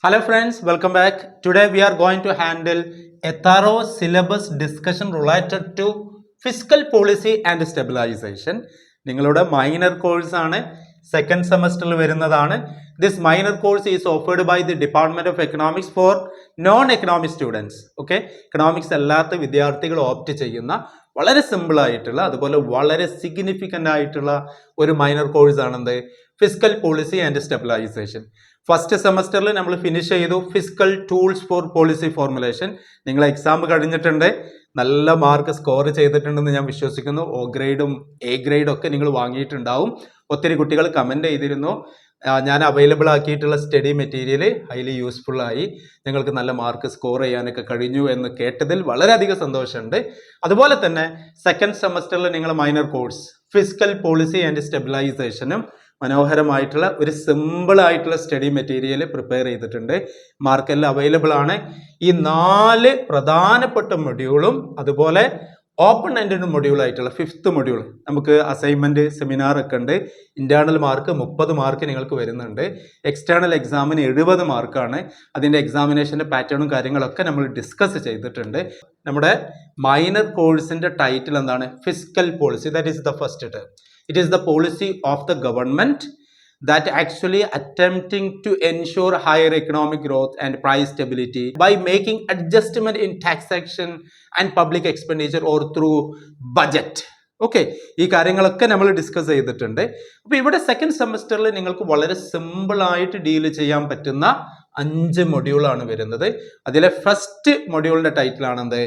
Hello friends, welcome back. Today we are going to handle a thorough syllabus discussion related to fiscal policy and stabilization. നിങ്ങളുടെ minor course ആണ്, second സെമസ്റ്ററിൽ വരുന്നതാണ്. This minor course is offered by the department of economics for non economic students. Okay, economics അല്ലാത്ത വിദ്യാർത്ഥികൾ opt ചെയ്യുന്ന വളരെ simple ആയിട്ടുള്ള അതുപോലെ വളരെ സിഗ്നിഫിക്കൻ്റ് ആയിട്ടുള്ള ഒരു മൈനർ കോഴ്സ് ആണെന്ത് fiscal policy and stabilisation. First സെമസ്റ്ററിൽ നമ്മൾ ഫിനിഷ് ചെയ്തു fiscal tools for policy formulation. നിങ്ങൾ എക്സാം കഴിഞ്ഞിട്ടുണ്ട്, നല്ല മാർക്ക് സ്കോർ ചെയ്തിട്ടുണ്ടെന്ന് ഞാൻ വിശ്വസിക്കുന്നു. O ഗ്രേഡും A ഗ്രേഡും ഒക്കെ നിങ്ങൾ വാങ്ങിയിട്ടുണ്ടാവും. ഒത്തിരി കുട്ടികൾ കമൻറ്റ് ചെയ്തിരുന്നു ഞാൻ അവൈലബിൾ ആക്കിയിട്ടുള്ള സ്റ്റഡി മെറ്റീരിയൽ ഹൈലി യൂസ്ഫുൾ ആയി, നിങ്ങൾക്ക് നല്ല മാർക്ക് സ്കോർ ചെയ്യാനൊക്കെ കഴിഞ്ഞു എന്ന് കേട്ടതിൽ വളരെയധികം സന്തോഷമുണ്ട്. അതുപോലെ തന്നെ സെക്കൻഡ് സെമസ്റ്ററിൽ നിങ്ങൾ minor course fiscal policy and സ്റ്റെബിലൈസേഷനും മനോഹരമായിട്ടുള്ള ഒരു സിമ്പിൾ ആയിട്ടുള്ള സ്റ്റഡി മെറ്റീരിയൽ പ്രിപ്പയർ ചെയ്തിട്ടുണ്ട്. മാർക്കെല്ലാം അവൈലബിൾ ആണ്. ഈ 4 പ്രധാനപ്പെട്ട മൊഡ്യൂളും അതുപോലെ ഓപ്പൺ എൻഡഡ് മൊഡ്യൂൾ ആയിട്ടുള്ള 5th മൊഡ്യൂൾ നമുക്ക് അസൈൻമെന്റ് സെമിനാർ ഒക്കെ ഉണ്ട്. ഇന്റേണൽ മാർക്ക് 30 മാർക്ക് നിങ്ങൾക്ക് വരുന്നുണ്ട്. എക്സ്റ്റേണൽ എക്സാമിന് 70 മാർക്കാണ്. അതിന്റെ എക്സാമിനേഷന്റെ പാറ്റേണും കാര്യങ്ങളൊക്കെ നമ്മൾ ഡിസ്കസ് ചെയ്തിട്ടുണ്ട്. നമ്മുടെ മൈനർ കോഴ്സിന്റെ ടൈറ്റിൽ എന്താണ്? Fiscal policy. That is the first term. It is the policy of the government that actually attempting to ensure higher economic growth and price stability by making adjustment in taxation and public expenditure or through budget. Okay, ഈ കാര്യങ്ങളൊക്കെ നമ്മൾ discuss ചെയ്തിട്ടുണ്ട്. അപ്പോൾ ഇവിടെ second സെമസ്റ്ററിൽ നിങ്ങൾക്ക് വളരെ simple ആയിട്ട് ഡീൽ ചെയ്യാൻ പറ്റുന്ന 5 മൊഡ്യൂളാണ് വരുന്നത്. അതിലെ ഫസ്റ്റ് മൊഡ്യൂളിന്റെ ടൈറ്റിൽ ആണെന്ത്?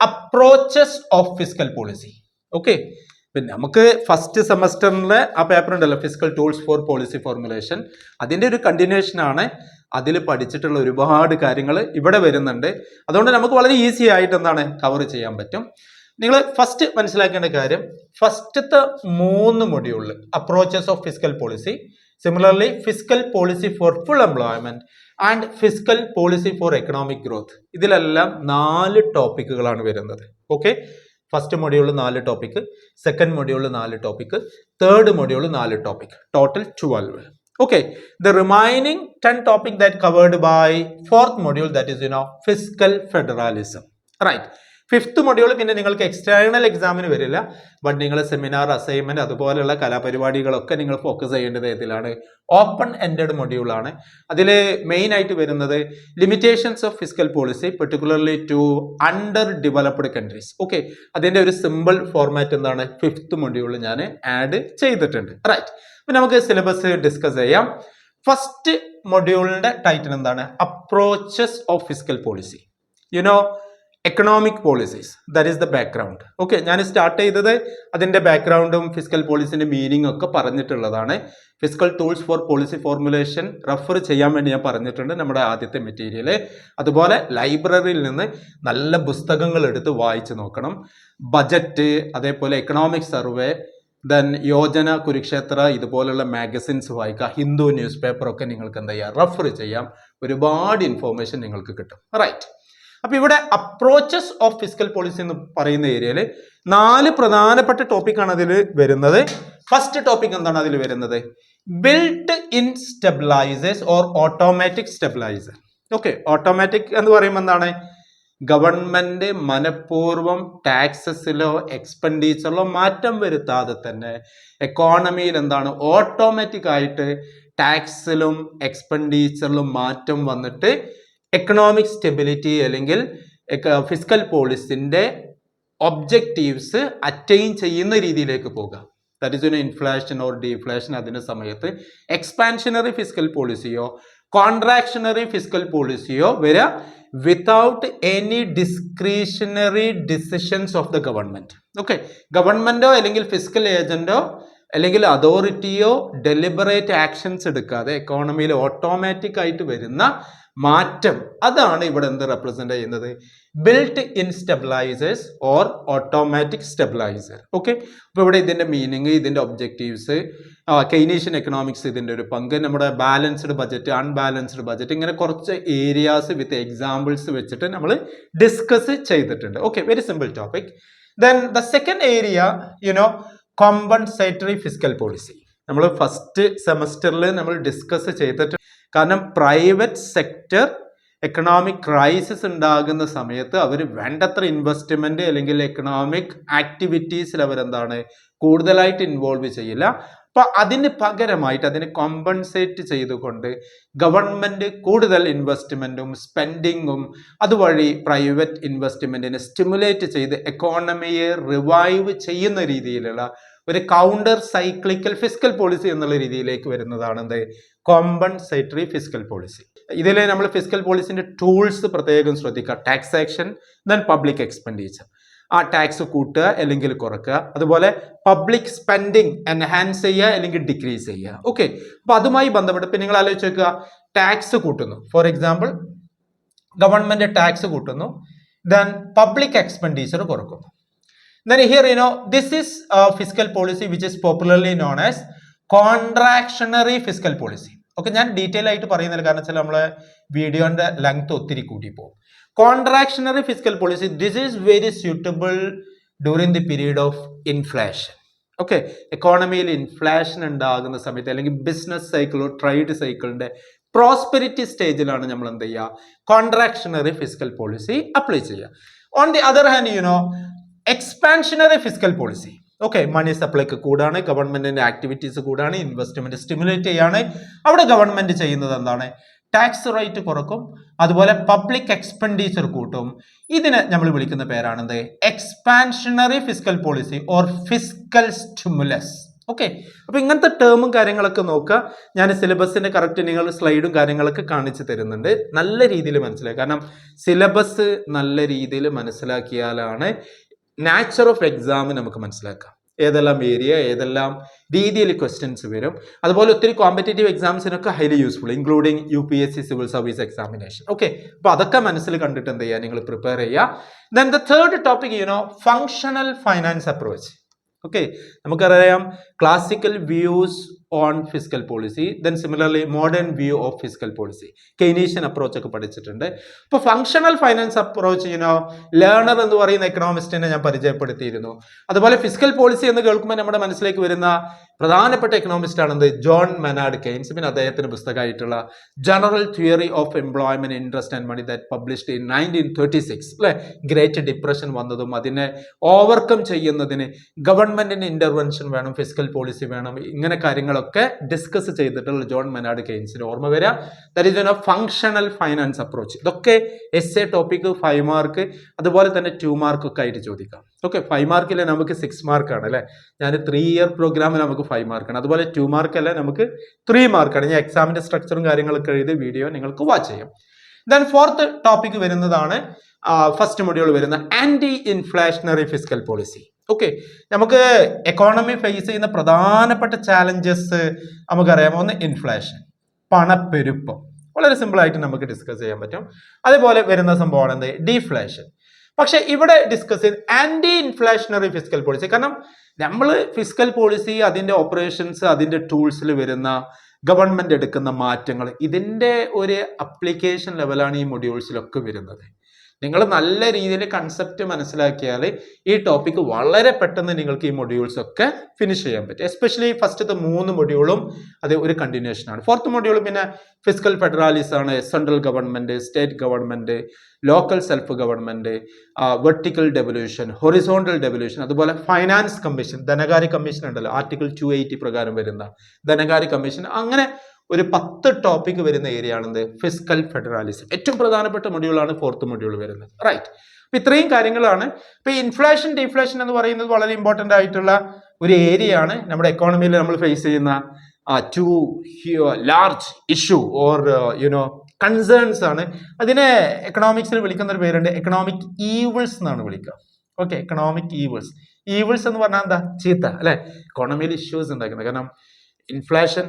Approaches of fiscal policy. Okay, പിന്നെ നമുക്ക് ഫസ്റ്റ് സെമസ്റ്ററിലെ ആ പേപ്പർ ഉണ്ടല്ലോ fiscal tools for policy formulation, അതിൻ്റെ ഒരു കണ്ടിന്യൂഷൻ ആണ്. അതിൽ പഠിച്ചിട്ടുള്ള ഒരുപാട് കാര്യങ്ങൾ ഇവിടെ വരുന്നുണ്ട്. അതുകൊണ്ട് നമുക്ക് വളരെ ഈസി ആയിട്ട് എന്താണ് കവർ ചെയ്യാൻ പറ്റും. നിങ്ങൾ ഫസ്റ്റ് മനസ്സിലാക്കേണ്ട കാര്യം, ഫസ്റ്റത്തെ 3 മൊഡ്യൂളിൽ approaches of fiscal policy, similarly fiscal policy for full employment and fiscal policy four economic growth, ഇതിലെല്ലാം 4 ടോപ്പിക്കുകളാണ് വരുന്നത്. ഓക്കെ, ഫസ്റ്റ് മൊഡ്യൂളിൽ 4 ടോപ്പിക്, സെക്കൻഡ് മൊഡ്യൂളിൽ 4 ടോപ്പിക്, തേർഡ് മൊഡ്യൂളിൽ 4 topic, total 12. Okay, the remaining 10 topic that covered by 4th module, that is fiscal federalism. Right. 5th module പിന്നെ നിങ്ങൾക്ക് external എക്സാമിന് വരില്ല, but നിങ്ങൾ സെമിനാർ അസൈൻമെന്റ് അതുപോലെയുള്ള കലാപരിപാടികളൊക്കെ നിങ്ങൾ ഫോക്കസ് ചെയ്യേണ്ടത് ഏതിലാണ്? ഓപ്പൺ എൻഡഡ് മൊഡ്യൂളാണ്. അതിൽ മെയിൻ ആയിട്ട് വരുന്നത് limitations of fiscal policy particularly to under developed countries. Okay, അതിന്റെ ഒരു സിമ്പിൾ ഫോർമാറ്റ് എന്താണ് 5th മൊഡ്യൂളിൽ ഞാൻ ആഡ് ചെയ്തിട്ടുണ്ട്. റൈറ്റ്, അപ്പൊ നമുക്ക് സിലബസ് ഡിസ്കസ് ചെയ്യാം. ഫസ്റ്റ് മൊഡ്യൂളിന്റെ ടൈറ്റിൽ എന്താണ്? Approaches of fiscal policy. Economic policies, that is the background. Okay, ഞാൻ സ്റ്റാർട്ട് ചെയ്തത് അതിന്റെ ബാക്ക്ഗ്രൗണ്ടും ഫിസ്ക്കൽ പോളിസിന്റെ മീനിങ് ഒക്കെ പറഞ്ഞിട്ടുള്ളതാണ്. Fiscal tools for policy formulation refer ചെയ്യാൻ വേണ്ടി ഞാൻ പറഞ്ഞിട്ടുണ്ട് നമ്മുടെ ആദ്യത്തെ മെറ്റീരിയൽ. അതുപോലെ ലൈബ്രറിയിൽ നിന്ന് നല്ല പുസ്തകങ്ങൾ എടുത്ത് വായിച്ചു നോക്കണം. ബജറ്റ്, അതേപോലെ economic survey, then Yojana, Kurukshetra, ഇതുപോലുള്ള മാഗസിൻസ് വായിക്കുക. ഹിന്ദു ന്യൂസ് പേപ്പർ ഒക്കെ നിങ്ങൾക്ക് എന്താ ചെയ്യുക? റെഫർ ചെയ്യാം. ഒരുപാട് ഇൻഫോർമേഷൻ നിങ്ങൾക്ക് കിട്ടും. റൈറ്റ്, അപ്പൊ ഇവിടെ അപ്രോച്ചസ് ഓഫ് ഫിസ്ക്കൽ പോളിസി എന്ന് പറയുന്ന ഏരിയയിൽ 4 പ്രധാനപ്പെട്ട ടോപ്പിക്കാണ് അതിൽ വരുന്നത്. ഫസ്റ്റ് ടോപ്പിക് എന്താണ് അതിൽ വരുന്നത്? Built in stabilisers or automatic stabiliser. Okay, automatic എന്ന് പറയുമ്പോൾ എന്താണ്? ഗവൺമെന്റ് മനഃപൂർവ്വം ടാക്സസിലോ എക്സ്പെൻഡിച്ചറിലോ മാറ്റം വരുത്താതെ തന്നെ എക്കോണമിയിൽ എന്താണ് ഓട്ടോമാറ്റിക് ആയിട്ട് ടാക്സിലും എക്സ്പെൻഡിച്ചറിലും മാറ്റം വന്നിട്ട് എക്കണോമിക് സ്റ്റെബിലിറ്റി അല്ലെങ്കിൽ ഫിസ്ക്കൽ പോളിസിന്റെ ഒബ്ജക്റ്റീവ്സ് അറ്റൈൻ ചെയ്യുന്ന രീതിയിലേക്ക് പോകുക. That is inflation or deflation. അതിന്റെ സമയത്ത് എക്സ്പാൻഷനറി ഫിസ്ക്കൽ പോളിസിയോ കോൺട്രാക്ഷണറി ഫിസ്ക്കൽ പോളിസിയോ വരിക without any discretionary decisions of the government. Okay, ഗവൺമെന്റോ അല്ലെങ്കിൽ ഫിസ്ക്കൽ ഏജന്റോ അല്ലെങ്കിൽ അതോറിറ്റിയോ ഡെലിബറേറ്റ് ആക്ഷൻസ് എടുക്കാതെ എക്കോണമിയിൽ ഓട്ടോമാറ്റിക് ആയിട്ട് വരുന്ന മാറ്റം, അതാണ് ഇവിടെ എന്ത് റെപ്രസെന്റ് ചെയ്യുന്നത്? Built in stabilisers or automatic stabiliser. Okay, അപ്പൊ ഇവിടെ ഇതിന്റെ മീനിങ്, ഇതിന്റെ ഒബ്ജക്റ്റീവ്സ്, കെയ്നീഷ്യൻ എക്കണോമിക്സ് ഇതിന്റെ ഒരു പങ്ക്, നമ്മുടെ ബാലൻസ്ഡ് ബജറ്റ്, അൺബാലൻസ്ഡ് ബജറ്റ്, ഇങ്ങനെ കുറച്ച് ഏരിയാസ് വിത്ത് എക്സാമ്പിൾസ് വെച്ചിട്ട് നമ്മൾ ഡിസ്കസ് ചെയ്തിട്ടുണ്ട്. Okay, very simple topic. Then the second area compensatory fiscal policy. നമ്മൾ ഫസ്റ്റ് സെമസ്റ്ററിൽ നമ്മൾ ഡിസ്കസ് ചെയ്തിട്ട് കാരണം പ്രൈവറ്റ് സെക്ടർ എക്കണോമിക് ക്രൈസിസ് ഉണ്ടാകുന്ന സമയത്ത് അവർ വേണ്ടത്ര ഇൻവെസ്റ്റ്മെന്റ് അല്ലെങ്കിൽ എക്കണോമിക് ആക്ടിവിറ്റീസിൽ അവരെന്താണ് കൂടുതലായിട്ട് ഇൻവോൾവ് ചെയ്യില്ല. അപ്പൊ അതിന് പകരമായിട്ട് അതിനെ കോമ്പൻസേറ്റ് ചെയ്തുകൊണ്ട് ഗവൺമെന്റ് കൂടുതൽ ഇൻവെസ്റ്റ്മെന്റും സ്പെൻഡിങ്ങും അതുവഴി പ്രൈവറ്റ് ഇൻവെസ്റ്റ്മെന്റിനെ സ്റ്റിമുലേറ്റ് ചെയ്ത് എക്കോണമിയെ റിവൈവ് ചെയ്യുന്ന രീതിയിലുള്ള ഒരു കൗണ്ടർ സൈക്ലിക്കൽ ഫിസ്ക്കൽ പോളിസി എന്നുള്ള രീതിയിലേക്ക് വരുന്നതാണ് എന്ത് കോമ്പൻസേറ്ററി ഫിസ്ക്കൽ പോളിസി. ഇതിൽ നമ്മൾ ഫിസ്ക്കൽ പോളിസിന്റെ ടൂൾസ് പ്രത്യേകം ശ്രദ്ധിക്കുക. Taxation, then public expenditure. ആ ടാക്സ് കൂട്ടുക അല്ലെങ്കിൽ കുറക്കുക, അതുപോലെ പബ്ലിക് സ്പെൻഡിങ് എൻഹാൻസ് ചെയ്യുക അല്ലെങ്കിൽ ഡിക്രീസ് ചെയ്യുക. ഓക്കെ, അപ്പൊ അതുമായി ബന്ധപ്പെട്ട് ഇപ്പൊ നിങ്ങൾ ആലോചിച്ച് നോക്കുക, ടാക്സ് കൂട്ടുന്നു, ഫോർ എക്സാമ്പിൾ ഗവൺമെന്റ് ടാക്സ് കൂട്ടുന്നു, ദെൻ പബ്ലിക് എക്സ്പെൻഡിച്ചർ കുറക്കുന്നു. Then here this is a fiscal policy which is popularly known as contractionary fiscal policy. Okay, ഞാൻ ഡീറ്റെയിൽ ആയിട്ട് പറയുന്നില്ല, കാരണം വെച്ചാൽ നമ്മളെ വീഡിയോന്റെ ലെങ്ത് ഒത്തിരി കൂട്ടി പോകും. Contractionary fiscal policy, this is very suitable during the period of inflation. Okay, എക്കോണമിയിൽ ഇൻഫ്ലേഷൻ ഉണ്ടാകുന്ന സമയത്ത് അല്ലെങ്കിൽ ബിസിനസ് സൈക്കിളോ ട്രേഡ് സൈക്കിളിന്റെ പ്രോസ്പെരിറ്റി സ്റ്റേജിലാണ് നമ്മൾ എന്ത് ചെയ്യുക, കോൺട്രാക്ഷണറി ഫിസ്ക്കൽ പോളിസി അപ്ലൈ ചെയ്യുക. On the other hand expansionary fiscal policy. Okay, money സപ്ലൈക്ക് കൂടാണ്, ഗവൺമെന്റിന്റെ ആക്ടിവിറ്റീസ് കൂടാണ്, ഇൻവെസ്റ്റ്മെന്റ് സ്റ്റിമുലേറ്റ് ചെയ്യാണ്. അവിടെ ഗവൺമെന്റ് ചെയ്യുന്നത് എന്താണ്, ടാക്സ് റേറ്റ് കുറക്കും, അതുപോലെ പബ്ലിക് എക്സ്പെൻഡിച്ചർ കൂട്ടും. ഇതിനെ നമ്മൾ വിളിക്കുന്ന പേരാണെന്ത്, expansionary fiscal policy or fiscal stimulus. Okay, അപ്പൊ ഇങ്ങനത്തെ ടേമും കാര്യങ്ങളൊക്കെ നോക്കുക. ഞാൻ സിലബസിന്റെ കറക്റ്റ് നിങ്ങൾ സ്ലൈഡും കാര്യങ്ങളൊക്കെ കാണിച്ചു തരുന്നുണ്ട്, നല്ല രീതിയിൽ മനസ്സിലാക്കുക. കാരണം സിലബസ് നല്ല രീതിയിൽ മനസ്സിലാക്കിയാലാണ് നാച്ചർ ഓഫ് എക്സാം നമുക്ക് മനസ്സിലാക്കാം, ഏതെല്ലാം ഏരിയ ഏതെല്ലാം രീതിയിൽ ക്വസ്റ്റ്യൻസ് വരും. അതുപോലെ ഒത്തിരി കോമ്പറ്റേറ്റീവ് എക്സാംസിനൊക്കെ highly useful, including UPSC civil service examination. Okay, അപ്പൊ അതൊക്കെ മനസ്സിൽ കണ്ടിട്ട് എന്ത് ചെയ്യുക, നിങ്ങൾ പ്രിപ്പയർ ചെയ്യുക. Then the third topic functional finance approach. Okay, നമുക്കറിയാം classical views on fiscal policy, then similarly modern view of fiscal policy, Keynesian approach ഒക്കെ പഠിച്ചിട്ടുണ്ട്. ഇപ്പോൾ ഫങ്ഷണൽ ഫൈനാൻസ് അപ്രോച്ച് ലേണർ എന്ന് പറയുന്ന എക്കണോമിസ്റ്റിനെ ഞാൻ പരിചയപ്പെടുത്തിയിരുന്നു. അതുപോലെ ഫിസ്ക്കൽ പോളിസി എന്ന് കേൾക്കുമ്പോൾ നമ്മുടെ മനസ്സിലേക്ക് വരുന്ന പ്രധാനപ്പെട്ട എക്കണോമിസ്റ്റ് ആണെന്ത്, ജോൺ മെനാർഡ് കെയ്ൻസ്. പിന്നെ അദ്ദേഹത്തിന്റെ പുസ്തകമായിട്ടുള്ള general theory of employment, interest and money that published in 1936. അല്ലെ, ഗ്രേറ്റ് ഡിപ്രഷൻ വന്നതും അതിനെ ഓവർകം ചെയ്യുന്നതിന് ഗവൺമെന്റിന്റെ ഇന്റർവെൻഷൻ വേണം, ഫിസ്ക്കൽ പോളിസി വേണം, ഇങ്ങനെ കാര്യങ്ങളൊക്കെ ഡിസ്കസ് ചെയ്തിട്ടുള്ള ജോൺ മെനാർഡ് കെയ്ൻസിന് ഓർമ്മ വരിക. That is functional finance approach. ഇതൊക്കെ എസ്എ ടോപ്പിക് 5 മാർക്ക്, അതുപോലെ തന്നെ 2 മാർക്ക് ഒക്കെ ആയിട്ട് ചോദിക്കാം. ഓക്കെ, 5 മാർക്കിൽ നമുക്ക് 6 മാർക്കാണ് അല്ലെ, ഞാൻ 3 ഇയർ പ്രോഗ്രാമിൽ നമുക്ക് 5 മാർക്കാണ്, അതുപോലെ 2 മാർക്ക് അല്ല നമുക്ക് 3 മാർക്കാണ്. ഞാൻ എക്സാമിന്റെ സ്ട്രക്ചറും കാര്യങ്ങളൊക്കെ എഴുതി വീഡിയോ നിങ്ങൾക്ക് വാച്ച് ചെയ്യാം. ദെൻ ഫോർത്ത് ടോപ്പിക് വരുന്നതാണ് ഫസ്റ്റ് മൊഡ്യൂൾ വരുന്ന anti inflationary fiscal policy. Okay, നമുക്ക് എക്കോണമി ഫേസ് ചെയ്യുന്ന പ്രധാനപ്പെട്ട ചാലഞ്ചസ് നമുക്കറിയാമോ, ഒന്ന് ഇൻഫ്ലേഷൻ, പണപ്പെരുപ്പം, വളരെ സിമ്പിൾ ആയിട്ട് നമുക്ക് ഡിസ്കസ് ചെയ്യാൻ പറ്റും. അതേപോലെ വരുന്ന സംഭവമാണ് എന്ത്, ഡീഫ്ലേഷൻ. പക്ഷെ ഇവിടെ ഡിസ്കസ് ചെയ്ത് ആന്റി ഇൻഫ്ലേഷണറി ഫിസ്ക്കൽ പോളിസി. കാരണം നമ്മൾ ഫിസ്ക്കൽ പോളിസി, അതിന്റെ ഓപ്പറേഷൻസ്, അതിന്റെ ടൂൾസിൽ വരുന്ന ഗവൺമെന്റ് എടുക്കുന്ന മാറ്റങ്ങൾ, ഇതിന്റെ ഒരു അപ്ലിക്കേഷൻ ലെവലാണ് ഈ മൊഡ്യൂൾസിലൊക്കെ വരുന്നത്. നിങ്ങൾ നല്ല രീതിയിൽ കൺസെപ്റ്റ് മനസ്സിലാക്കിയാൽ ഈ ടോപ്പിക് വളരെ പെട്ടെന്ന് നിങ്ങൾക്ക് ഈ മൊഡ്യൂൾസ് ഒക്കെ ഫിനിഷ് ചെയ്യാൻ പറ്റും. എസ്പെഷ്യലി ഫസ്റ്റത്തെ 3 മൊഡ്യൂളും അത് ഒരു കണ്ടിന്യൂഷൻ ആണ്. ഫോർത്ത് മൊഡ്യൂൾ പിന്നെ ഫിസ്ക്കൽ ഫെഡറാലിസം ആണ്, central government, state government, local self government, vertical devolution, horizontal devolution, അതുപോലെ ഫൈനാൻസ് കമ്മീഷൻ, ധനകാര്യ കമ്മീഷൻ ഉണ്ടല്ലോ, ആർട്ടിക്കിൾ 280 പ്രകാരം വരുന്ന ധനകാര്യ കമ്മീഷൻ. അങ്ങനെ ഒരു 10 ടോപ്പിക് വരുന്ന ഏരിയ ആണെന്ത്, ഫിസ്ക്കൽ ഫെഡറാലിസം. ഏറ്റവും പ്രധാനപ്പെട്ട മൊഡ്യൂളാണ് ഫോർത്ത് മൊഡ്യൂൾ വരുന്നത്. റൈറ്റ്, അപ്പൊ ഇത്രയും കാര്യങ്ങളാണ്. ഇപ്പൊ ഇൻഫ്ലേഷൻ ഡീഫ്ലേഷൻ എന്ന് പറയുന്നത് വളരെ ഇമ്പോർട്ടന്റ് ആയിട്ടുള്ള ഒരു ഏരിയ ആണ്. നമ്മുടെ എക്കോണമിയിൽ നമ്മൾ ഫേസ് ചെയ്യുന്ന 2 ലാർജ് ഇഷ്യൂ ഓർ കൺസേൺസ് ആണ്. അതിനെ എക്കണോമിക്സിൽ വിളിക്കുന്ന ഒരു പേരുണ്ട്, എക്കണോമിക് ഈവിൾസ് എന്നാണ് വിളിക്കുക. Okay, economic evils. ഈവിൾസ് എന്ന് പറഞ്ഞാൽ എന്താ, ചീത്ത അല്ലെ, എക്കോണമിയിൽ ഇഷ്യൂസ് ഉണ്ടാക്കുന്നത്. കാരണം ഇൻഫ്ലേഷൻ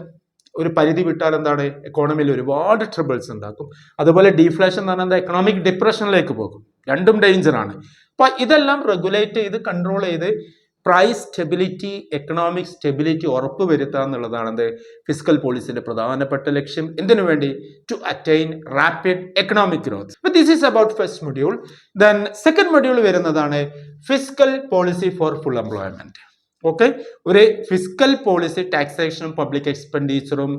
ഒരു പരിധി വിട്ടാൽ എന്താണ്, എക്കോണമിയിൽ ഒരുപാട് ട്രബിൾസ് ഉണ്ടാക്കും. അതുപോലെ ഡീഫ്ലേഷൻ എന്ന് പറഞ്ഞാൽ എക്കണോമിക് ഡിപ്രഷനിലേക്ക് പോകും. രണ്ടും ഡേഞ്ചർ ആണ്. അപ്പൊ ഇതെല്ലാം റെഗുലേറ്റ് ചെയ്ത് കൺട്രോൾ ചെയ്ത് പ്രൈസ് സ്റ്റെബിലിറ്റി, എക്കണോമിക് സ്റ്റെബിലിറ്റി ഉറപ്പുവരുത്തുക എന്നുള്ളതാണ് എന്ത്, ഫിസ്ക്കൽ പോളിസിന്റെ പ്രധാനപ്പെട്ട ലക്ഷ്യം. എന്തിനു വേണ്ടി, to attain rapid economic growth. അപ്പൊ this is about first module. Then second module വരുന്നതാണ് fiscal policy for full employment. Okay, ഒരു ഫിസ്ക്കൽ പോളിസി ടാക്സേഷനും പബ്ലിക് എക്സ്പെൻഡിച്ചറും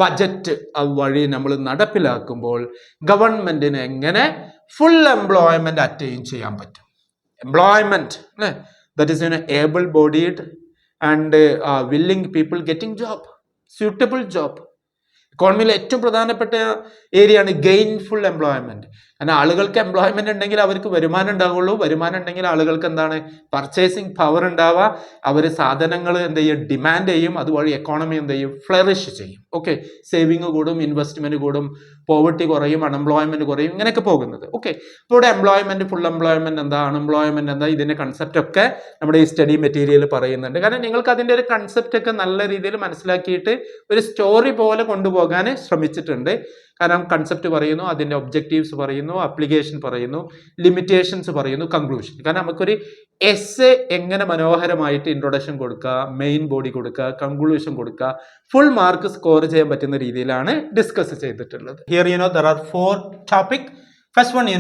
ബജറ്റ് വഴി നമ്മൾ നടപ്പിലാക്കുമ്പോൾ ഗവൺമെന്റിന് എങ്ങനെ ഫുൾ എംപ്ലോയ്മെന്റ് അറ്റൈൻ ചെയ്യാൻ പറ്റും. എംപ്ലോയ്മെന്റ് അല്ലേ, that is able bodied and willing people getting job, suitable job. ഇക്കോണമിയിലെ ഏറ്റവും പ്രധാനപ്പെട്ട ഏരിയയാണ് ഗെയിൻഫുൾ എംപ്ലോയ്മെന്റ്. കാരണം ആളുകൾക്ക് എംപ്ലോയ്മെന്റ് ഉണ്ടെങ്കിൽ അവർക്ക് വരുമാനം ഉണ്ടാവുള്ളൂ. വരുമാനം ഉണ്ടെങ്കിൽ ആളുകൾക്ക് എന്താണ്, പർച്ചേസിങ് പവർ ഉണ്ടാവുക. അവർ സാധനങ്ങൾ എന്ത് ചെയ്യും, ഡിമാൻഡ് ചെയ്യും. അതുവഴി എക്കോണമി എന്ത് ചെയ്യും, ഫ്ലറിഷ് ചെയ്യും. ഓക്കെ, സേവിങ് കൂടും, ഇൻവെസ്റ്റ്മെന്റ് കൂടും, പോവർട്ടി കുറയും, അൺഎംപ്ലോയ്മെന്റ് കുറയും, ഇങ്ങനെയൊക്കെ പോകുന്നത്. ഓക്കെ, ഇപ്പോൾ ഇവിടെ എംപ്ലോയ്മെന്റ്, ഫുൾ എംപ്ലോയ്മെന്റ് എന്താ, അൺഎംപ്ലോയ്മെന്റ് എന്താ, ഇതിന്റെ കൺസെപ്റ്റ് ഒക്കെ നമ്മുടെ ഈ സ്റ്റഡി മെറ്റീരിയൽ പറയുന്നുണ്ട്. കാരണം നിങ്ങൾക്ക് അതിന്റെ ഒരു കൺസെപ്റ്റ് ഒക്കെ നല്ല രീതിയിൽ മനസ്സിലാക്കിയിട്ട് ഒരു സ്റ്റോറി പോലെ കൊണ്ടുപോകാൻ ശ്രമിച്ചിട്ടുണ്ട്. കാരണം കൺസെപ്റ്റ് പറയുന്നു, അതിന്റെ ഒബ്ജക്റ്റീവ്സ് പറയുന്നു, അപ്ലിക്കേഷൻ പറയുന്നു, ലിമിറ്റേഷൻസ് പറയുന്നു, കൺക്ലൂഷൻ. കാരണം നമുക്കൊരു എസ്സേ എങ്ങനെ മനോഹരമായിട്ട് ഇൻട്രൊഡക്ഷൻ കൊടുക്കുക, മെയിൻ ബോഡി കൊടുക്കുക, കൺക്ലൂഷൻ കൊടുക്കുക, ഫുൾ മാർക്ക് സ്കോർ ചെയ്യാൻ പറ്റുന്ന രീതിയിലാണ് ഡിസ്കസ് ചെയ്തിട്ടുള്ളത്. Here there are 4 topic. First one,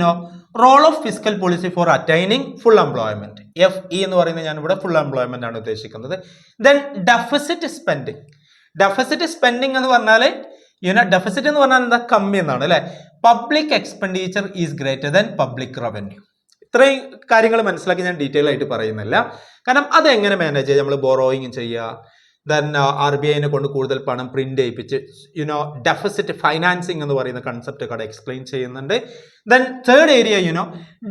role of fiscal policy for attaining full employment. FE എന്ന് പറയുന്നത് ഞാൻ ഇവിടെ ഫുൾ എംപ്ലോയ്മെന്റ് ആണ് ഉദ്ദേശിക്കുന്നത്. Then deficit spending. Deficit spending എന്ന് പറഞ്ഞാൽ ഡെഫിസിറ്റ് എന്ന് പറഞ്ഞാൽ എന്താ, കമ്മി എന്നാണ് അല്ലെ. Public expenditure is greater than public revenue. ഇത്രയും കാര്യങ്ങൾ മനസ്സിലാക്കി ഞാൻ ഡീറ്റെയിൽ ആയിട്ട് പറയുന്നില്ല. കാരണം അതെങ്ങനെ മാനേജ് ചെയ്യുക, നമ്മൾ ബോറോയിങ് ചെയ്യുക, ദെൻ RBIനെ കൊണ്ട് കൂടുതൽ പണം പ്രിന്റ് ചെയ്യിപ്പിച്ച് ഡെഫിസിറ്റ് ഫൈനാൻസിങ് എന്ന് പറയുന്ന കൺസെപ്റ്റ് ഒക്കെ എക്സ്പ്ലെയിൻ ചെയ്യുന്നുണ്ട്. Then third area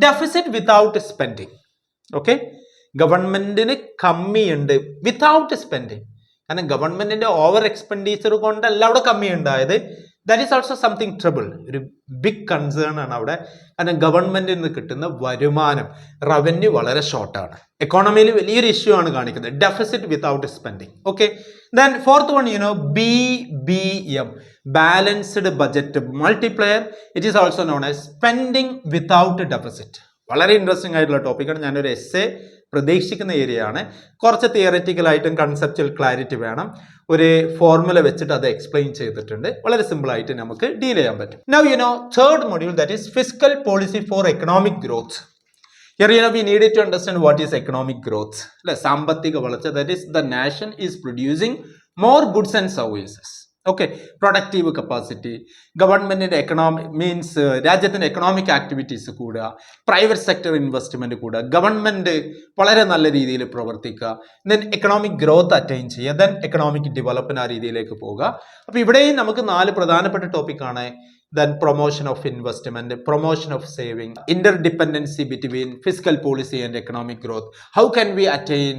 deficit without spending. Okay, ഗവൺമെന്റിന് കമ്മിയുണ്ട് വിതൗട്ട് സ്പെൻഡിങ്. കാരണം ഗവൺമെന്റിന്റെ ഓവർ എക്സ്പെൻഡിച്ചർ കൊണ്ടല്ല അവിടെ കമ്മി ഉണ്ടായത്. That is also something trouble, ഒരു ബിഗ് കൺസേൺ ആണ് അവിടെ. കാരണം ഗവൺമെന്റിൽ നിന്ന് കിട്ടുന്ന വരുമാനം, റവന്യൂ വളരെ ഷോർട്ടാണ്. എക്കോണമിയിൽ വലിയൊരു ഇഷ്യൂ ആണ് കാണിക്കുന്നത്, deficit without spending. Okay, then fourth one BBM, balanced budget multiplier. It is also known as spending without deficit. വളരെ ഇൻട്രസ്റ്റിംഗ് ആയിട്ടുള്ള ടോപ്പിക്കാണ്. ഞാനൊരു എസ്സേ പ്രതീക്ഷിക്കുന്ന ഏരിയ ആണ്. കുറച്ച് തിയററ്റിക്കൽ ആയിട്ടും കൺസെപ്റ്റൽ ക്ലാരിറ്റി വേണം. ഒരു ഫോർമുല വെച്ചിട്ട് അത് എക്സ്പ്ലെയിൻ ചെയ്തിട്ടുണ്ട്. വളരെ സിമ്പിൾ ആയിട്ട് നമുക്ക് ഡീൽ ചെയ്യാൻ പറ്റും. Now third module, that is fiscal policy for economic growth. Here we needed to understand what is economic growth. സാമ്പത്തിക വളർച്ച, that is the nation is producing more goods and services. Okay, productive capacity, ഗവൺമെന്റിന്റെ economic means രാജ്യത്തിന്റെ economic activities കൂടുക, private sector investment കൂടുക, government വളരെ നല്ല രീതിയിൽ പ്രവർത്തിക്കുക, ദെൻ എക്കണോമിക് ഗ്രോത്ത് അറ്റൈൻ ചെയ്യുക, ദെൻ എക്കണോമിക് ഡെവലപ്മെന്റ് ആ രീതിയിലേക്ക് പോകുക. അപ്പൊ ഇവിടെയും നമുക്ക് 4 പ്രധാനപ്പെട്ട ടോപ്പിക്കാണ്. Then promotion of investment, promotion of saving, interdependency between fiscal policy and economic growth. How can we attain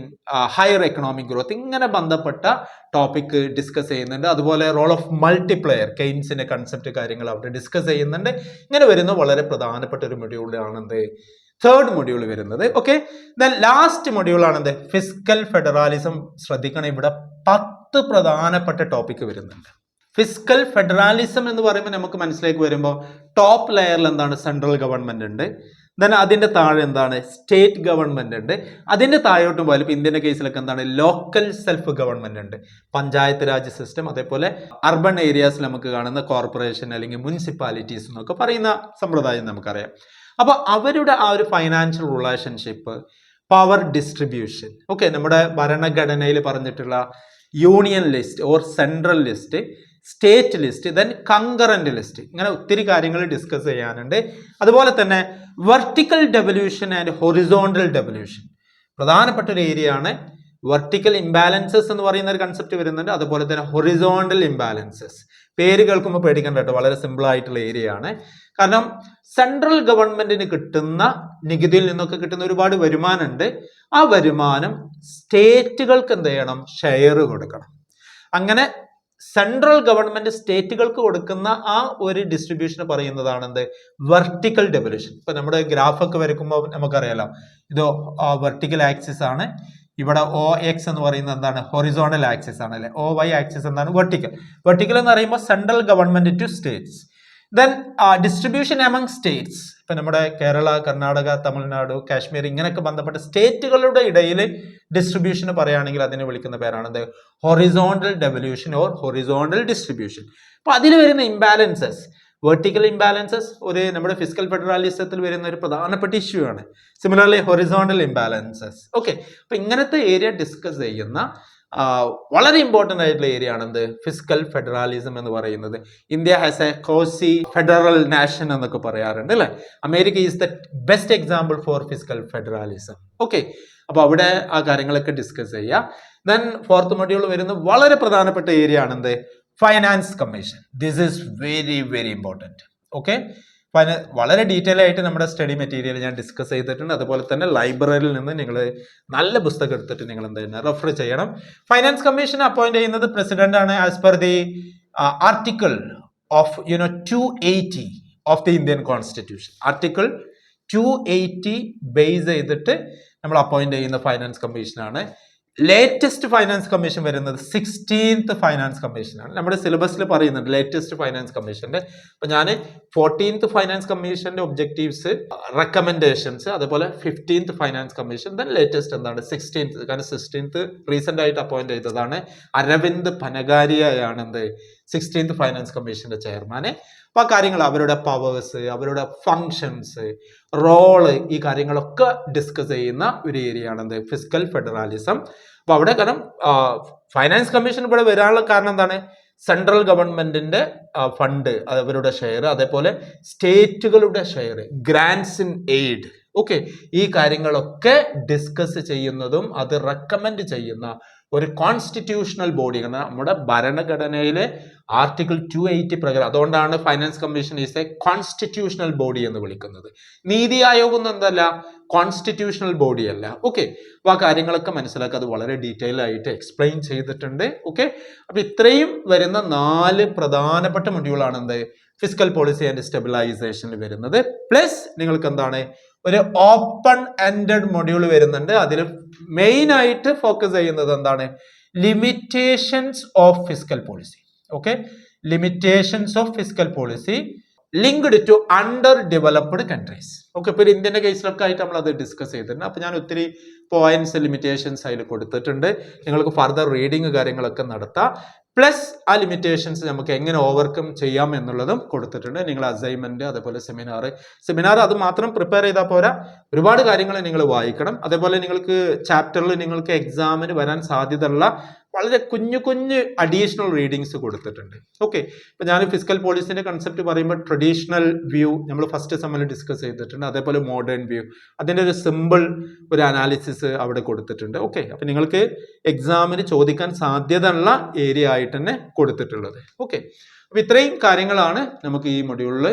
higher economic growth? ഇങ്ങനെ ബന്ധപ്പെട്ട ടോപ്പിക് ഡിസ്കസ് ചെയ്യുന്നുണ്ട്. അതുപോലെ റോൾ ഓഫ് മൾട്ടിപ്ലയർ, കെയ്ൻസിന്റെ കൺസെപ്റ്റ് കാര്യങ്ങൾ അവിടെ ഡിസ്കസ് ചെയ്യുന്നുണ്ട്. ഇങ്ങനെ വരുന്ന വളരെ പ്രധാനപ്പെട്ട ഒരു മൊഡ്യൂളാണ് എന്ത്, തേർഡ് മൊഡ്യൂൾ വരുന്നത്. ഓക്കെ, ദെൻ ലാസ്റ്റ് മൊഡ്യൂൾ ആണെന്ത്, ഫിസ്ക്കൽ ഫെഡറലിസം. ശ്രദ്ധിക്കണം, ഇവിടെ 10 പ്രധാനപ്പെട്ട ടോപ്പിക് വരുന്നുണ്ട്. ഫിസ്ക്കൽ ഫെഡറലിസം എന്ന് പറയുമ്പോൾ നമുക്ക് മനസ്സിലേക്ക് വരുമ്പോൾ ടോപ്പ് ലെയറിൽ എന്താണ്, സെൻട്രൽ ഗവൺമെന്റ് ഉണ്ട്. ദെൻ അതിന്റെ താഴെ എന്താണ്, സ്റ്റേറ്റ് ഗവൺമെന്റ് ഉണ്ട്. അതിന്റെ താഴോട്ടും പോയാലും ഇപ്പൊ ഇന്ത്യന്റെ കേസിലൊക്കെ എന്താണ്, ലോക്കൽ സെൽഫ് ഗവൺമെന്റ് ഉണ്ട്, പഞ്ചായത്ത് രാജ് സിസ്റ്റം. അതേപോലെ അർബൻ ഏരിയാസിൽ നമുക്ക് കാണുന്ന കോർപ്പറേഷൻ അല്ലെങ്കിൽ മുനിസിപ്പാലിറ്റീസ് എന്നൊക്കെ പറയുന്ന സമ്പ്രദായം നമുക്കറിയാം. അപ്പൊ അവരുടെ ആ ഒരു financial relationship, power distribution, okay, നമ്മുടെ ഭരണഘടനയിൽ പറഞ്ഞിട്ടുള്ള union list or central list, state list, then concurrent list, ഇങ്ങനെ ഒത്തിരി കാര്യങ്ങൾ ഡിസ്കസ് ചെയ്യാനുണ്ട്. അതുപോലെ തന്നെ vertical devolution and horizontal devolution പ്രധാനപ്പെട്ട ഒരു ഏരിയ ആണ്. വെർട്ടിക്കൽ ഇംബാലൻസസ് എന്ന് പറയുന്ന ഒരു കൺസെപ്റ്റ് വരുന്നുണ്ട്. അതുപോലെ തന്നെ ഹൊറിസോണ്ടൽ ഇംബാലൻസസ്, പേര് കേൾക്കുമ്പോൾ പേടിക്കണ്ട കേട്ടോ, വളരെ സിമ്പിൾ ആയിട്ടുള്ള ഏരിയ ആണ്. കാരണം സെൻട്രൽ ഗവൺമെന്റിന് കിട്ടുന്ന നികുതിയിൽ നിന്നൊക്കെ കിട്ടുന്ന ഒരുപാട് വരുമാനമുണ്ട്. ആ വരുമാനം സ്റ്റേറ്റുകൾക്ക് എന്ത് ചെയ്യണം, ഷെയർ കൊടുക്കണം. അങ്ങനെ സെൻട്രൽ ഗവൺമെന്റ് സ്റ്റേറ്റുകൾക്ക് കൊടുക്കുന്ന ആ ഒരു ഡിസ്ട്രിബ്യൂഷൻ പറയുന്നതാണ് എന്ത്, വെർട്ടിക്കൽ ഡെവല്യൂഷൻ. ഇപ്പൊ നമ്മുടെ ഗ്രാഫൊക്കെ വരയ്ക്കുമ്പോൾ നമുക്കറിയാലോ, ഇത് വെർട്ടിക്കൽ ആക്സിസ് ആണ്. ഇവിടെ OX എന്ന് പറയുന്നത് എന്താണ്, ഹൊറിസോണ്ടൽ ആക്സിസ് ആണ് അല്ലെ. OY ആക്സിസ് എന്താണ്, വെർട്ടിക്കൽ. വെർട്ടിക്കൽ എന്ന് പറയുമ്പോൾ central government to states. Then distribution among states, ഇപ്പൊ നമ്മുടെ കേരള, കർണാടക, തമിഴ്നാട്, കാശ്മീർ ഇങ്ങനെയൊക്കെ ബന്ധപ്പെട്ട സ്റ്റേറ്റുകളുടെ ഇടയിൽ ഡിസ്ട്രിബ്യൂഷന് പറയുകയാണെങ്കിൽ അതിനെ വിളിക്കുന്ന പേരാണ് horizontal devolution or horizontal distribution. അപ്പൊ അതിൽ വരുന്ന ഇംബാലൻസസ്, വെർട്ടിക്കൽ ഇംബാലൻസസ് ഒരു നമ്മുടെ ഫിസിക്കൽ ഫെഡറലിസത്തിൽ വരുന്ന ഒരു പ്രധാനപ്പെട്ട ഇഷ്യൂ ആണ്. Similarly horizontal imbalances. ഓക്കെ, അപ്പൊ ഇങ്ങനത്തെ ഏരിയ ഡിസ്കസ് ചെയ്യുന്ന വളരെ ഇമ്പോർട്ടൻ്റ് ആയിട്ടുള്ള ഏരിയ ആണ് എന്ത് ഫിസിക്കൽ ഫെഡറലിസം എന്ന് പറയുന്നത്. India has a quasi federal nation എന്നൊക്കെ പറയാറുണ്ട് അല്ലെ. America is the best example for fiscal federalism. Okay, അപ്പൊ അവിടെ ആ കാര്യങ്ങളൊക്കെ ഡിസ്കസ് ചെയ്യാം. ദെൻ ഫോർത്ത് മൊഡ്യൂൾ വരുന്ന വളരെ പ്രധാനപ്പെട്ട ഏരിയ ആണ് എന്ത് finance commission. This is very very important. Okay, വളരെ ഡീറ്റെയിൽ ആയിട്ട് നമ്മുടെ സ്റ്റഡി മെറ്റീരിയൽ ഞാൻ ഡിസ്കസ് ചെയ്തിട്ടുണ്ട്. അതുപോലെ തന്നെ ലൈബ്രറിയിൽ നിന്ന് നിങ്ങൾ നല്ല പുസ്തകം എടുത്തിട്ട് നിങ്ങൾ എന്ത് ചെയ്യുന്നത് റെഫർ ചെയ്യണം. ഫൈനാൻസ് കമ്മീഷൻ അപ്പോയിന്റ് ചെയ്യുന്നത് പ്രസിഡന്റ് ആണ് as per the article of 280 of the Indian constitution. Article 280 base ചെയ്തിട്ട് നമ്മൾ അപ്പോയിന്റ് ചെയ്യുന്ന ഫൈനാൻസ് കമ്മീഷനാണ്. ലേറ്റസ്റ്റ് ഫൈനാൻസ് കമ്മീഷൻ വരുന്നത് 16th ഫൈനാൻസ് കമ്മീഷനാണ്. നമ്മുടെ സിലബസിൽ പറയുന്നുണ്ട് ലേറ്റസ്റ്റ് ഫൈനാൻസ് കമ്മീഷന്റെ. അപ്പൊ ഞാൻ 14th ഫൈനാൻസ് കമ്മീഷന്റെ ഒബ്ജക്റ്റീവ്സ്, റെക്കമെൻഡേഷൻസ്, അതുപോലെ 15th finance commission, then latest എന്താണ് 16th. കാരണം 16th റീസെന്റ് ആയിട്ട് അപ്പോയിന്റ് ചെയ്തതാണ്. അരവിന്ദ് പനഗാരിയാണ് എന്ത് 16th ഫൈനാൻസ് കമ്മീഷന്റെ ചെയർമാന്. അപ്പൊ ആ കാര്യങ്ങൾ, അവരുടെ പവേഴ്സ്, അവരുടെ ഫങ്ഷൻസ്, റോള്, ഈ കാര്യങ്ങളൊക്കെ ഡിസ്കസ് ചെയ്യുന്ന ഒരു ഏരിയ ആണ് എന്ത് ഫിസിക്കൽ ഫെഡറലിസം. അപ്പൊ അവിടെ കാരണം ഫൈനാൻസ് കമ്മീഷൻ ഇവിടെ വരാനുള്ള കാരണം എന്താണ്, സെൻട്രൽ ഗവൺമെന്റിന്റെ ഫണ്ട്, അവരുടെ ഷെയർ, അതേപോലെ സ്റ്റേറ്റുകളുടെ share, grants in aid, okay, ഈ കാര്യങ്ങളൊക്കെ ഡിസ്കസ് ചെയ്യുന്നതും അത് റെക്കമെൻഡ് ചെയ്യുന്ന ഒരു കോൺസ്റ്റിറ്റ്യൂഷണൽ ബോഡി, നമ്മുടെ ഭരണഘടനയിലെ ആർട്ടിക്കിൾ 280 പ്രകാരം. അതുകൊണ്ടാണ് finance commission is A constitutional body എന്ന് വിളിക്കുന്നത്. നീതി ആയോഗ് ഒന്നും എന്തല്ല, കോൺസ്റ്റിറ്റ്യൂഷണൽ ബോഡി അല്ല. ഓക്കെ, അപ്പൊ ആ കാര്യങ്ങളൊക്കെ മനസ്സിലാക്കുക. അത് വളരെ ഡീറ്റെയിൽ ആയിട്ട് എക്സ്പ്ലെയിൻ ചെയ്തിട്ടുണ്ട്. ഓക്കെ, അപ്പൊ ഇത്രയും വരുന്ന 4 പ്രധാനപ്പെട്ട മൊഡ്യൂളാണ് എന്ത് ഫിസിക്കൽ പോളിസി ആൻഡ് സ്റ്റെബിലൈസേഷനിൽ വരുന്നത്. പ്ലസ് നിങ്ങൾക്ക് എന്താണ് ഒരു ഓപ്പൺ എൻഡഡ് മൊഡ്യൂൾ വരുന്നുണ്ട്. അതിൽ മെയിൻ ആയിട്ട് ഫോക്കസ് ചെയ്യുന്നത് എന്താണ് limitations of fiscal policy. Okay, limitations of fiscal policy linked to under developed countries. Okay, ഇപ്പൊ ഇന്ത്യന്റെ കേസിലൊക്കെ ആയിട്ട് നമ്മൾ അത് ഡിസ്കസ് ചെയ്തിട്ടുണ്ട്. അപ്പൊ ഞാൻ ഒത്തിരി പോയിന്റ്സ്, ലിമിറ്റേഷൻസ് അതിൽ കൊടുത്തിട്ടുണ്ട്. നിങ്ങൾക്ക് ഫർദർ റീഡിങ് കാര്യങ്ങളൊക്കെ നടത്താം. പ്ലസ് ആ ലിമിറ്റേഷൻസ് നമുക്ക് എങ്ങനെ ഓവർകം ചെയ്യാം എന്നുള്ളതും കൊടുത്തിട്ടുണ്ട്. നിങ്ങൾ അസൈൻമെന്റ്, അതേപോലെ സെമിനാർ അത് മാത്രം പ്രിപ്പയർ ചെയ്താൽ പോരാ, ഒരുപാട് കാര്യങ്ങൾ നിങ്ങൾ വായിക്കണം. അതേപോലെ നിങ്ങൾക്ക് ചാപ്റ്ററിൽ നിങ്ങൾക്ക് എക്സാമിന് വരാൻ സാധ്യതയുള്ള വളരെ കുഞ്ഞു അഡീഷണൽ റീഡിങ്സ് കൊടുത്തിട്ടുണ്ട്. ഓക്കെ, ഇപ്പൊ ഞാൻ ഫിസിക്കൽ പോളിസിന്റെ കൺസെപ്റ്റ് പറയുമ്പോൾ ട്രഡീഷണൽ വ്യൂ നമ്മൾ ഫസ്റ്റ് സെമ്മിൽ ഡിസ്കസ് ചെയ്തിട്ടുണ്ട്. അതേപോലെ മോഡേൺ വ്യൂ, അതിന്റെ ഒരു സിമ്പിൾ ഒരു അനാലിസിസ് അവിടെ കൊടുത്തിട്ടുണ്ട്. ഓക്കെ, അപ്പൊ നിങ്ങൾക്ക് എക്സാമിന് ചോദിക്കാൻ സാധ്യതയുള്ള ഏരിയ ആയിട്ട് തന്നെ കൊടുത്തിട്ടുള്ളത്. ഓക്കെ, അപ്പൊ ഇത്രയും കാര്യങ്ങളാണ് നമുക്ക് ഈ മൊഡ്യൂളിൽ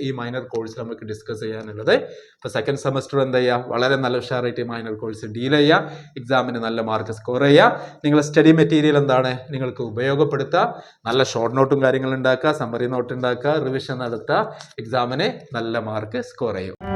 ഈ മൈനർ കോഴ്സിൽ നമുക്ക് ഡിസ്കസ് ചെയ്യാനുള്ളത്. അപ്പൊ സെക്കൻഡ് സെമസ്റ്റർ എന്താ ചെയ്യുക, വളരെ നല്ല ഉഷാറായിട്ട് ഈ മൈനർ കോഴ്സ് ഡീൽ ചെയ്യുക, എക്സാമിന് നല്ല മാർക്ക് സ്കോർ ചെയ്യുക. നിങ്ങളെ സ്റ്റഡി മെറ്റീരിയൽ എന്താണ് നിങ്ങൾക്ക് ഉപയോഗപ്പെടുത്തുക, നല്ല ഷോർട്ട് നോട്ടും കാര്യങ്ങൾ ഉണ്ടാക്കുക, സമ്മറി നോട്ട് ഉണ്ടാക്കുക, റിവിഷൻ നടത്തുക, എക്സാമിന് നല്ല മാർക്ക് സ്കോർ ചെയ്യും.